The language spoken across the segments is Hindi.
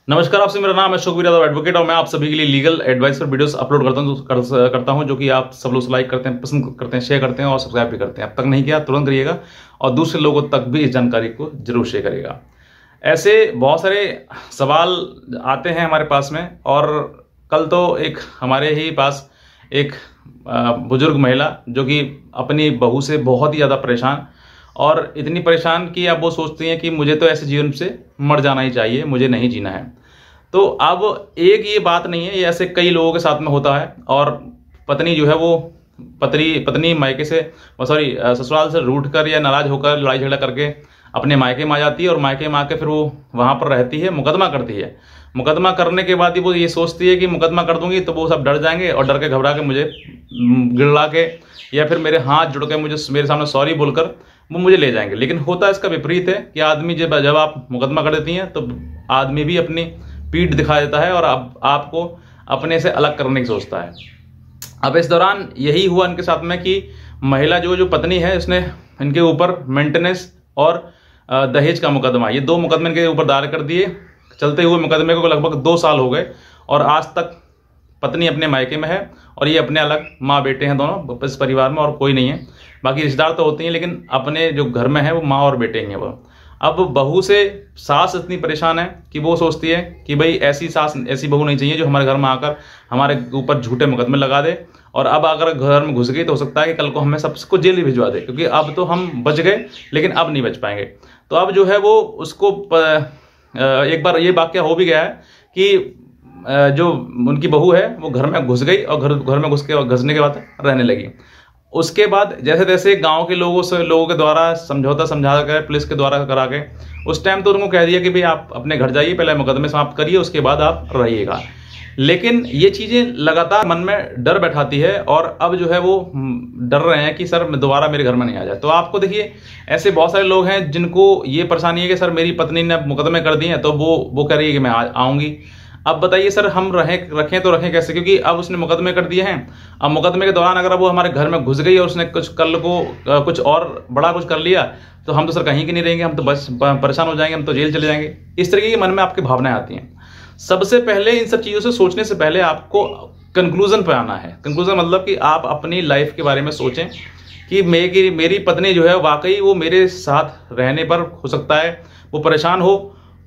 नमस्कार, आपसे मेरा नाम है अशोक यादव एडवोकेट और मैं आप सभी के लिए लीगल एडवाइस पर वीडियोस अपलोड करता हूं जो कि आप सब लोग लाइक करते हैं, पसंद करते हैं, शेयर करते हैं और सब्सक्राइब भी करते हैं। अब तक नहीं किया तुरंत करिएगा और दूसरे लोगों तक भी इस जानकारी को जरूर शेयर करिएगा। ऐसे बहुत सारे सवाल आते हैं हमारे पास में। और कल तो एक हमारे ही पास एक बुजुर्ग महिला जो कि अपनी बहू से बहुत ही ज़्यादा परेशान, और इतनी परेशान कि अब वो सोचती हैं कि मुझे तो ऐसे जीवन से मर जाना ही चाहिए, मुझे नहीं जीना है। तो अब एक ये बात नहीं है, ये ऐसे कई लोगों के साथ में होता है। और पत्नी जो है वो पत्नी मायके से ससुराल से रूठ कर या नाराज होकर लड़ाई झगड़ा करके अपने मायके में आ जाती है और मायके में आके फिर वो वहाँ पर रहती है, मुकदमा करती है। मुकदमा करने के बाद ही वो ये सोचती है कि मुकदमा कर दूंगी तो वो सब डर जाएंगे और डर के घबरा के मुझे गिड़ला के या फिर मेरे हाथ जुड़ के मुझे मेरे सामने सॉरी बोलकर वो मुझे ले जाएंगे। लेकिन होता इसका विपरीत है कि आदमी जब आप मुकदमा कर देती हैं तो आदमी भी अपनी पीठ दिखा देता है और अब आपको अपने से अलग करने की सोचता है। अब इस दौरान यही हुआ इनके साथ में कि महिला जो पत्नी है उसने इनके ऊपर मेंटेनेंस और दहेज का मुकदमा, ये दो मुकदमे इनके ऊपर दायर कर दिए। चलते हुए मुकदमे को लगभग 2 साल हो गए और आज तक पत्नी अपने मायके में है और ये अपने अलग माँ बेटे हैं दोनों, इस परिवार में और कोई नहीं है। बाकी रिश्तेदार तो होते हैं लेकिन अपने जो घर में है वो माँ और बेटे ही हैं वो। अब बहू से सास इतनी परेशान है कि वो सोचती है कि भाई ऐसी सास ऐसी बहू नहीं चाहिए जो हमारे घर में आकर हमारे ऊपर झूठे मुकदमे लगा दे। और अब अगर घर में घुस गई तो हो सकता है कि कल को हमें सबको जेल ही भिजवा दे, क्योंकि अब तो हम बच गए लेकिन अब नहीं बच पाएंगे। तो अब जो है वो उसको एक बार ये वाकया हो भी गया है कि जो उनकी बहू है वो घर में घुस गई और घर में घुसने के बाद रहने लगी। उसके बाद जैसे तैसे गांव के लोगों के द्वारा समझा कर पुलिस के द्वारा करा के उस टाइम तो उनको कह दिया कि भाई आप अपने घर जाइए, पहले मुकदमे समाप्त करिए, उसके बाद आप रहिएगा। लेकिन ये चीजें लगातार मन में डर बैठाती है और अब जो है वो डर रहे हैं कि सर दोबारा मेरे घर में नहीं आ जाए। तो आपको देखिए ऐसे बहुत सारे लोग हैं जिनको ये परेशानी है कि सर मेरी पत्नी ने मुकदमे कर दिए हैं तो वो कह रही है कि मैं आऊंगी। अब बताइए सर हम रखें तो रखें कैसे, क्योंकि अब उसने मुकदमे कर दिए हैं। अब मुकदमे के दौरान अगर वो हमारे घर में घुस गई और उसने कुछ और बड़ा कुछ कर लिया तो हम तो सर कहीं के नहीं रहेंगे, हम तो बस परेशान हो जाएंगे, हम तो जेल चले जाएंगे। इस तरीके के मन में आपकी भावनाएं आती हैं। सबसे पहले इन सब चीज़ों से सोचने से पहले आपको कंक्लूजन पर आना है। कंक्लूजन मतलब कि आप अपनी लाइफ के बारे में सोचें कि मेरी पत्नी जो है वाकई वो मेरे साथ रहने पर हो सकता है वो परेशान हो,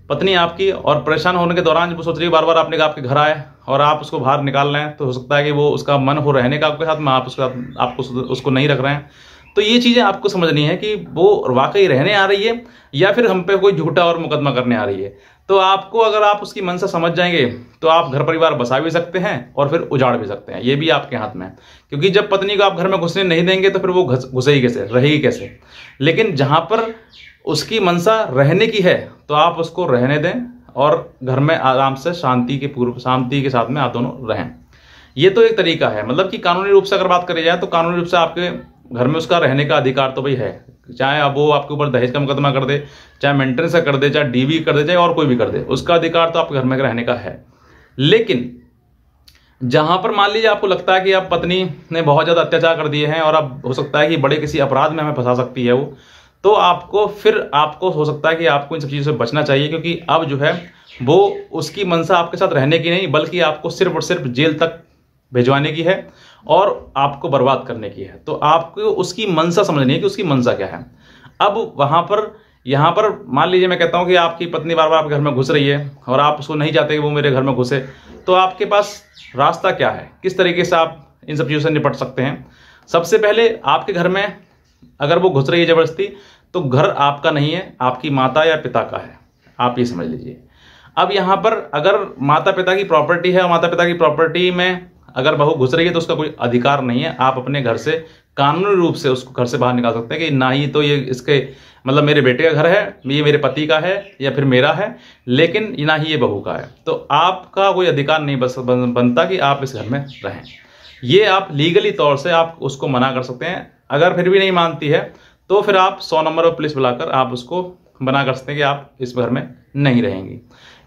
पत्नी आपकी, और परेशान होने के दौरान जब वो सोच रही है बार बार आपके घर आए और आप उसको बाहर निकाल रहे हैं तो हो सकता है कि वो उसका मन हो रहने का आपके साथ में, आप उसको नहीं रख रहे हैं। तो ये चीज़ें आपको समझनी है कि वो वाकई रहने आ रही है या फिर हम पे कोई झूठा और मुकदमा करने आ रही है। तो आपको अगर आप उसकी मनसा समझ जाएंगे तो आप घर परिवार बसा भी सकते हैं और फिर उजाड़ भी सकते हैं, ये भी आपके हाथ में है। क्योंकि जब पत्नी को आप घर में घुसने नहीं देंगे तो फिर वो घुसेगी कैसे, रहेगी कैसे। लेकिन जहां पर उसकी मनसा रहने की है तो आप उसको रहने दें और घर में आराम से शांति के साथ में आप दोनों रहें। ये तो एक तरीका है। मतलब कि कानूनी रूप से अगर बात करी जाए तो कानूनी रूप से आपके घर में उसका रहने का अधिकार तो भाई है, चाहे अब वो आपके ऊपर दहेज का मुकदमा कर दे, चाहे मेंटेनेंस का कर दे, चाहे डीवी कर दे, चाहे और कोई भी कर दे, उसका अधिकार तो आपके घर में रहने का है। लेकिन जहां पर मान लीजिए आपको लगता है कि आप पत्नी ने बहुत ज्यादा अत्याचार कर दिए हैं और अब हो सकता है कि बड़े किसी अपराध में हमें फंसा सकती है वो, तो आपको हो सकता है कि आपको इन सब चीज़ों से बचना चाहिए। क्योंकि अब जो है वो उसकी मनसा आपके साथ रहने की नहीं बल्कि आपको सिर्फ और सिर्फ जेल तक भिजवाने की है और आपको बर्बाद करने की है। तो आपको उसकी मनसा समझनी है कि उसकी मनसा क्या है। अब यहाँ पर मान लीजिए मैं कहता हूँ कि आपकी पत्नी बार बार आपके घर में घुस रही है और आप उसको नहीं चाहते कि वो मेरे घर में घुसे, तो आपके पास रास्ता क्या है, किस तरीके से आप इन सब चीज़ों से निपट सकते हैं। सबसे पहले आपके घर में अगर वो घुस रही है जबरदस्ती तो घर आपका नहीं है, आपकी माता या पिता का है, आप ये समझ लीजिए। अब यहाँ पर अगर माता पिता की प्रॉपर्टी है और माता पिता की प्रॉपर्टी में अगर बहू घुस रही है तो उसका कोई अधिकार नहीं है। आप अपने घर से कानूनी रूप से उसको घर से बाहर निकाल सकते हैं कि ना ही तो ये इसके मतलब मेरे बेटे का घर है, ये मेरे पति का है या फिर मेरा है, लेकिन ना ही ये बहू का है। तो आपका कोई अधिकार नहीं बनता कि आप इस घर में रहें। ये आप लीगली तौर से आप उसको मना कर सकते हैं। अगर फिर भी नहीं मानती है तो फिर आप 100 नंबर पर पुलिस बुलाकर आप उसको मना कर सकते हैं कि आप इस घर में नहीं रहेंगी।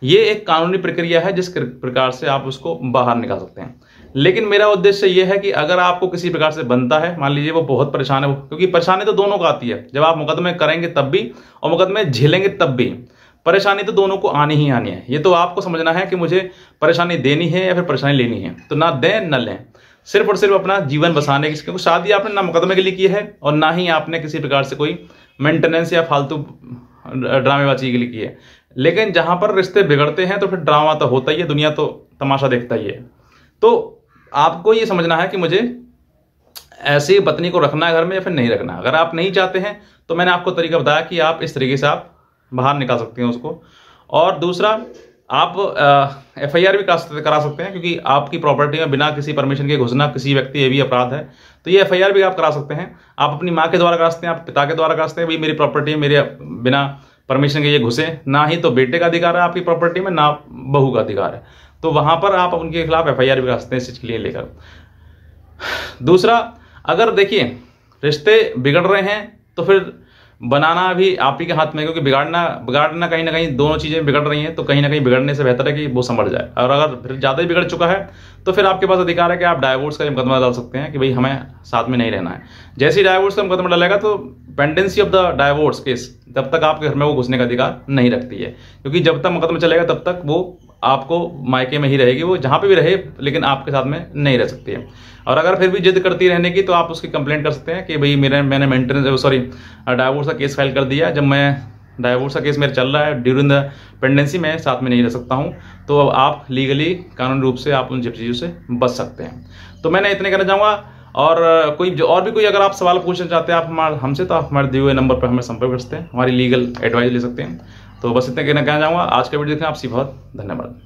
ये एक कानूनी प्रक्रिया है जिस प्रकार से आप उसको बाहर निकाल सकते हैं। लेकिन मेरा उद्देश्य ये है कि अगर आपको किसी प्रकार से बनता है, मान लीजिए वो बहुत परेशान है, क्योंकि परेशानी तो दोनों को आती है, जब आप मुकदमे करेंगे तब भी और मुकदमे झेलेंगे तब भी परेशानी तो दोनों को आनी ही आनी है। ये तो आपको समझना है कि मुझे परेशानी देनी है या फिर परेशानी लेनी है, तो ना दें ना लें, सिर्फ और सिर्फ अपना जीवन बसाने की, क्योंकि शादी आपने ना मुकदमे के लिए की है और ना ही आपने किसी प्रकार से कोई मेंटेनेंस या फालतू ड्रामेबाजी के लिए की है। लेकिन जहां पर रिश्ते बिगड़ते हैं तो फिर ड्रामा तो होता ही है, दुनिया तो तमाशा देखता ही है। तो आपको ये समझना है कि मुझे ऐसी पत्नी को रखना है घर में या फिर नहीं रखना। अगर आप नहीं चाहते हैं तो मैंने आपको तरीका बताया कि आप इस तरीके से आप बाहर निकाल सकते हैं उसको। और दूसरा, आप FIR भी करा सकते हैं, क्योंकि आपकी प्रॉपर्टी में बिना किसी परमिशन के घुसना किसी व्यक्ति ये भी अपराध है। तो ये FIR भी आप करा सकते हैं। आप अपनी माँ के द्वारा करा सकते हैं, आप पिता के द्वारा करा सकते हैं, भाई मेरी प्रॉपर्टी में मेरे बिना परमिशन के ये घुसे। ना ही तो बेटे का अधिकार है आपकी प्रॉपर्टी में, ना बहू का अधिकार है, तो वहां पर आप उनके खिलाफ FIR भी करा सकते हैं इस चीज के लिए लेकर। दूसरा, अगर देखिए रिश्ते बिगड़ रहे हैं तो फिर बनाना भी आप ही के हाथ में, क्योंकि बिगाड़ना कहीं ना कहीं दोनों चीजें बिगड़ रही हैं, तो कहीं ना कहीं बिगड़ने से बेहतर है कि वो संभल जाए। और अगर फिर ज्यादा ही बिगड़ चुका है तो फिर आपके पास अधिकार है कि आप डाइवोर्स का मुकदमा डाल सकते हैं कि भाई हमें साथ में नहीं रहना है। जैसे ही डाइवोर्स का मुकदमा डालेगा तो pendency of the divorce case तब तक आपके घर में वो घुसने का अधिकार नहीं रखती है, क्योंकि जब तक मुकदमा चलेगा तब तक वो आपको मायके में ही रहेगी, वो जहां पे भी रहे लेकिन आपके साथ में नहीं रह सकती है। और अगर फिर भी जिद करती रहने की तो आप उसकी कंप्लेंट कर सकते हैं कि भाई मैंने डाइवोर्स का केस फाइल कर दिया, जब मैं डाइवोर्स का केस मेरा चल रहा है, ड्यूरिंग द पेंडेंसी में साथ में नहीं रह सकता हूं, तो आप लीगली कानूनी रूप से आप उन चीज़ों से बच सकते हैं। तो मैंने इतने कहना चाहूँगा। और भी कोई अगर आप सवाल पूछना चाहते हैं आप हमसे, तो आप हमारे दिए हुए नंबर पर हमें संपर्क कर सकते हैं, हमारी लीगल एडवाइस ले सकते हैं। तो बस इतने कहना चाहूँगा। आज का वीडियो देखें, आपसे बहुत धन्यवाद।